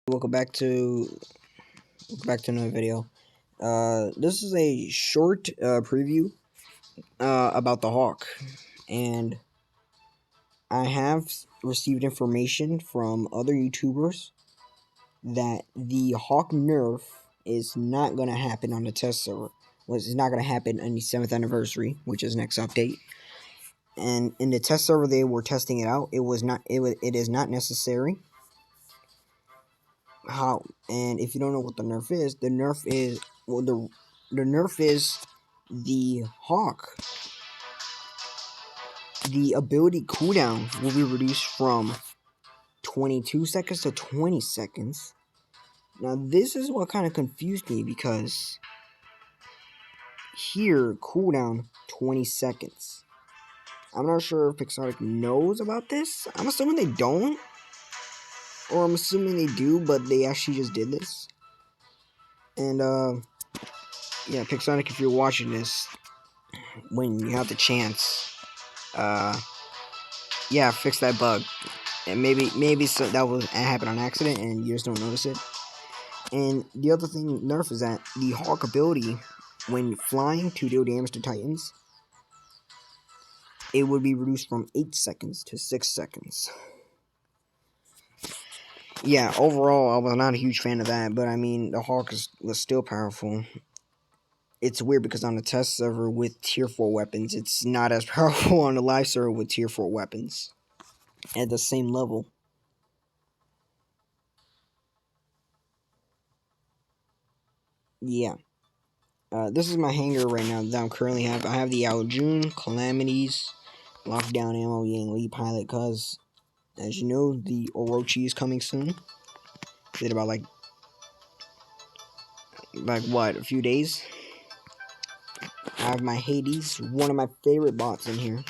Welcome back to another video. This is a short preview about the Hawk, and I have received information from other YouTubers that the Hawk Nerf is not going to happen on the test server. It's not going to happen on the 7th anniversary, which is next update. And in the test server they were testing it out, it is not necessary. And if you don't know what the Nerf is, the Nerf is the Hawk. The ability cooldown will be reduced from 22 seconds to 20 seconds. Now this is what kind of confused me, because here cooldown 20 seconds. I'm not sure if Pixonic knows about this. I'm assuming they don't, or I'm assuming they do, but they actually just did this. And yeah, Pixonic, if you're watching this, when you have the chance, yeah, fix that bug. And maybe so that will happen on accident and you just don't notice it. And the other thing, Nerf, is that the Hawk ability, when flying to deal damage to Titans, it would be reduced from 8 seconds to 6 seconds. Yeah, overall, I was not a huge fan of that, but I mean, the Hawk was still powerful. It's weird because on the test server with tier 4 weapons, it's not as powerful on the live server with tier 4 weapons at the same level. Yeah. This is my hanger right now that I'm currently have. I have the Ao Jun, Calamities, Lockdown Ammo, Yang Lee Pilot, cause as you know, the Orochi is coming soon. Did about like what, a few days. I have my Hades, one of my favorite bots in here,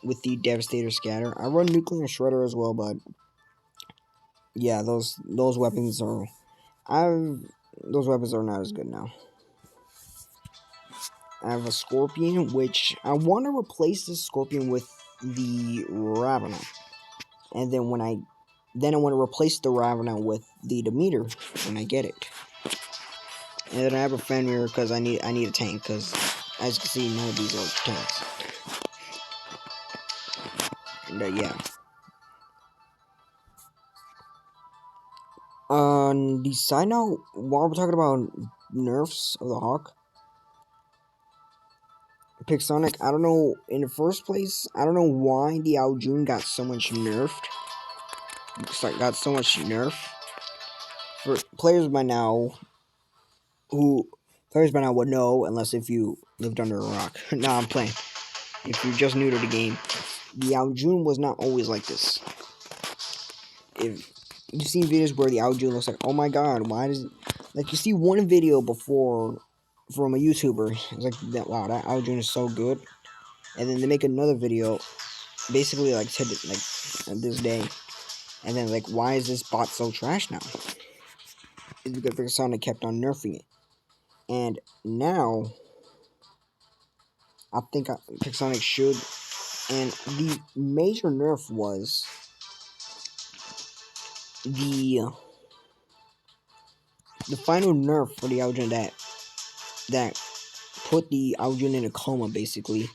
with the Devastator Scatter. I run Nuclear Shredder as well, but yeah, those weapons are those weapons are not as good now. I have a Scorpion, which I want to replace this Scorpion with the Ravenant. And then I want to replace the Ravenant with the Demeter when I get it. And then I have a Fenrir because I need a tank, because as you can see, none of these are tanks. And yeah. On the side note, while we're talking about nerfs of the Hawk, Pixonic, I don't know, in the first place, I don't know why the Ao Jun got so much nerfed. For players by now would know, unless if you lived under a rock. Nah, I'm playing. If you're just new to the game, the Ao Jun was not always like this. If you've seen videos where the Ao Jun looks like, oh my god, why does it... Like, you see one video before from a YouTuber, it's like, wow, that Ao Jun is so good. And then they make another video, basically like this day, and then like, why is this bot so trash now? It's because Pixonic kept on nerfing it, and now I think Pixonic should. And the major nerf was the final nerf for the Ao Jun that put the Ao Jun in a coma, basically.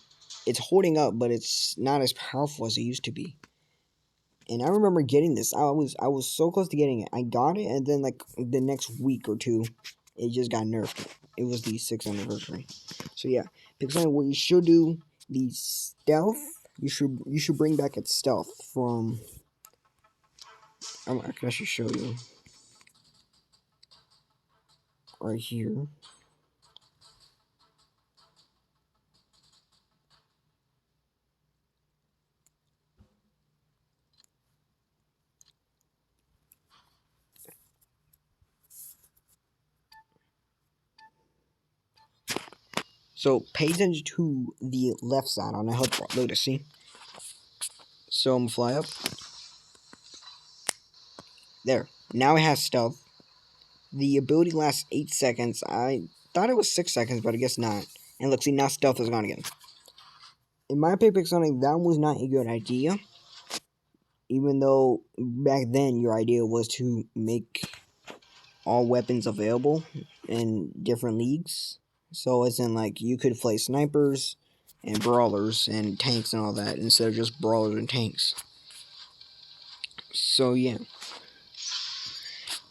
It's holding up, but it's not as powerful as it used to be. And I remember getting this. I was so close to getting it. I got it, and then like the next week or two, it just got nerfed. It was the 6th anniversary. So yeah, Pixonic, what you should do, the stealth, you should bring back its stealth from... I can actually show you right here. So pay attention to the left side on the HUD bar. Look at, see? So I'm gonna fly up. There. Now it has stealth. The ability lasts 8 seconds. I thought it was 6 seconds, but I guess not. And look, see, now stealth is gone again. In my opinion, Pixonic, that was not a good idea. even though back then your idea was to make all weapons available in different leagues. So it's in like you could play snipers and brawlers and tanks and all that instead of just brawlers and tanks. So yeah,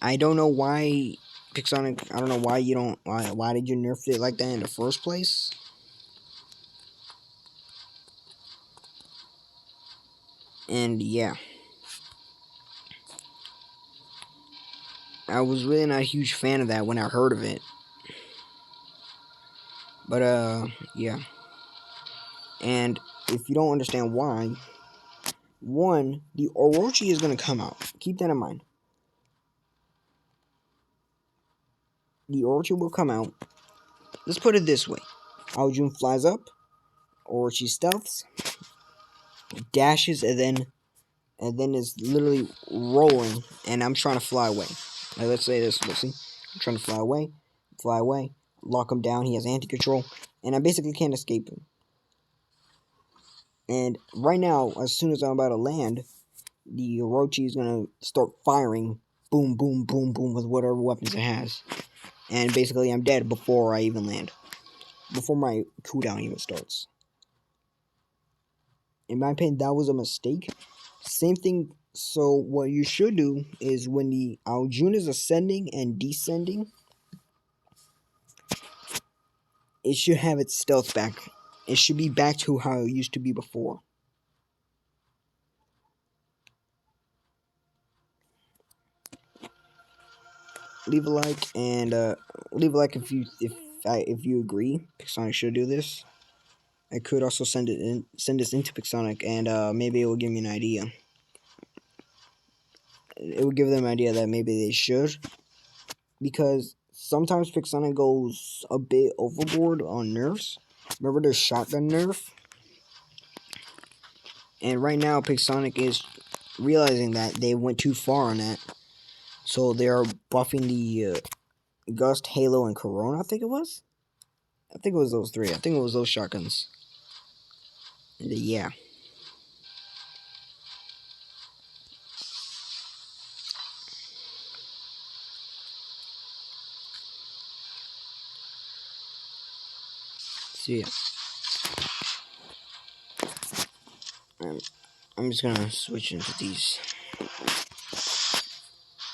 I don't know why Pixonic. I don't know why you don't. Why did you nerf it like that in the first place? And yeah, I was really not a huge fan of that when I heard of it. But yeah. And if you don't understand why, one, the Orochi is gonna come out. Keep that in mind. The Orochi will come out. Let's put it this way. Ao Jun flies up, Orochi stealths, dashes, and then is literally rolling, and I'm trying to fly away. Now let's say this, let's see. I'm trying to fly away, lock him down, he has anti-control, and I basically can't escape him. And right now, as soon as I'm about to land, the Orochi is gonna start firing, boom, boom, boom, boom, with whatever weapons it has. And basically I'm dead before I even land. Before my cooldown even starts. In my opinion, that was a mistake. Same thing, so what you should do is when the Ao Jun is ascending and descending, it should have its stealth back. It should be back to how it used to be before. Leave a like and leave a like if you agree. Pixonic should do this. I could also send this into Pixonic, and maybe it will give me an idea. It would give them an idea that maybe they should, because sometimes Pixonic goes a bit overboard on nerfs. Remember their shotgun nerf? And right now Pixonic is realizing that they went too far on that. So they are buffing the Gust, Halo, and Corona, I think it was. I think it was those three. I think it was those shotguns. And, yeah. So yeah. I'm just gonna switch into these.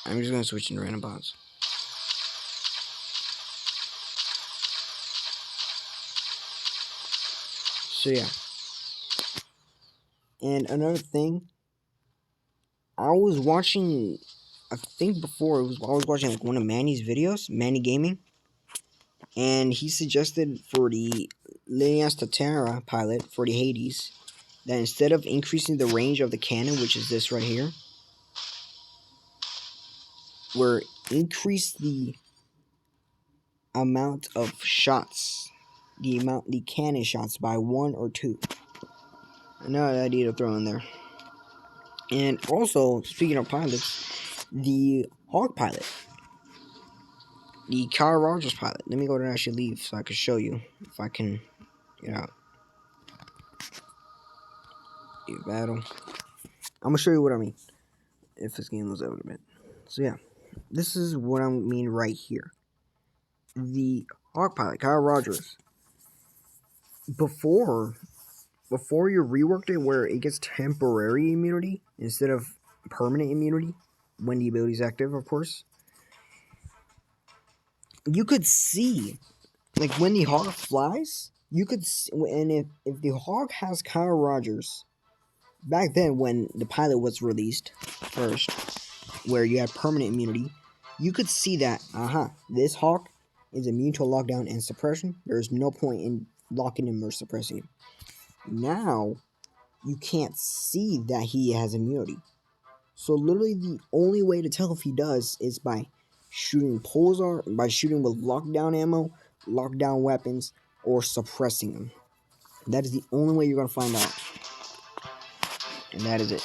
I'm just gonna switch into random bots. So yeah. And another thing, I was watching, I think before, I was watching like one of Manny's videos, Manny Gaming, and he suggested for the Lineas Tatara pilot for the Hades, that instead of increasing the range of the cannon, which is this right here, where increase the amount of shots, the cannon shots by 1 or 2. Another idea to throw in there. And also, speaking of pilots, the Hawk pilot, the Kyle Rogers pilot. Let me go to actually leave so I can show you if I can get out. Battle. I'm gonna show you what I mean if this game was over a bit. So yeah, this is what I mean right here. The Hawk pilot, Kyle Rogers. Before you reworked it where it gets temporary immunity instead of permanent immunity when the ability is active, of course. You could see, like when the Hawk flies, you could see, and if the Hawk has Kyle Rogers, back then when the pilot was released first, where you had permanent immunity, you could see that, this Hawk is immune to lockdown and suppression. There's no point in locking him or suppressing him. Now, you can't see that he has immunity. So literally the only way to tell if he does is by shooting pulsar, by shooting with lockdown ammo, lockdown weapons, or suppressing him. That is the only way you're going to find out. And that is it.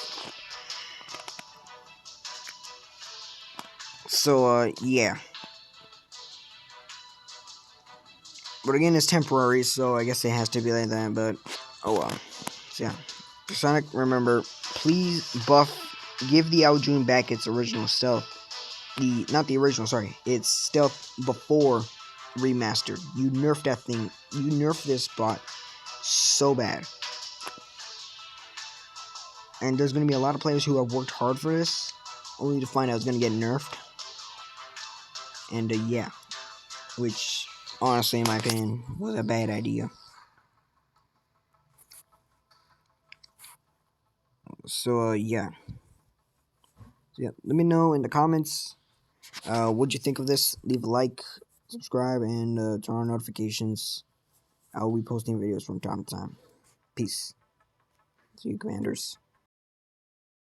So, yeah. But again, it's temporary, so I guess it has to be like that, but oh well. So yeah. Sonic, remember, please buff give the Ao Jun back its original stealth. Not the original, sorry. Its stealth before remastered. You nerfed that thing. You nerfed this bot so bad. And there's going to be a lot of players who have worked hard for this, only to find out it's going to get nerfed. And yeah, which honestly, in my opinion, was a bad idea. So yeah. So yeah, let me know in the comments what'd you think of this. Leave a like, subscribe, and turn on notifications. I'll be posting videos from time to time. Peace. See you, Commanders.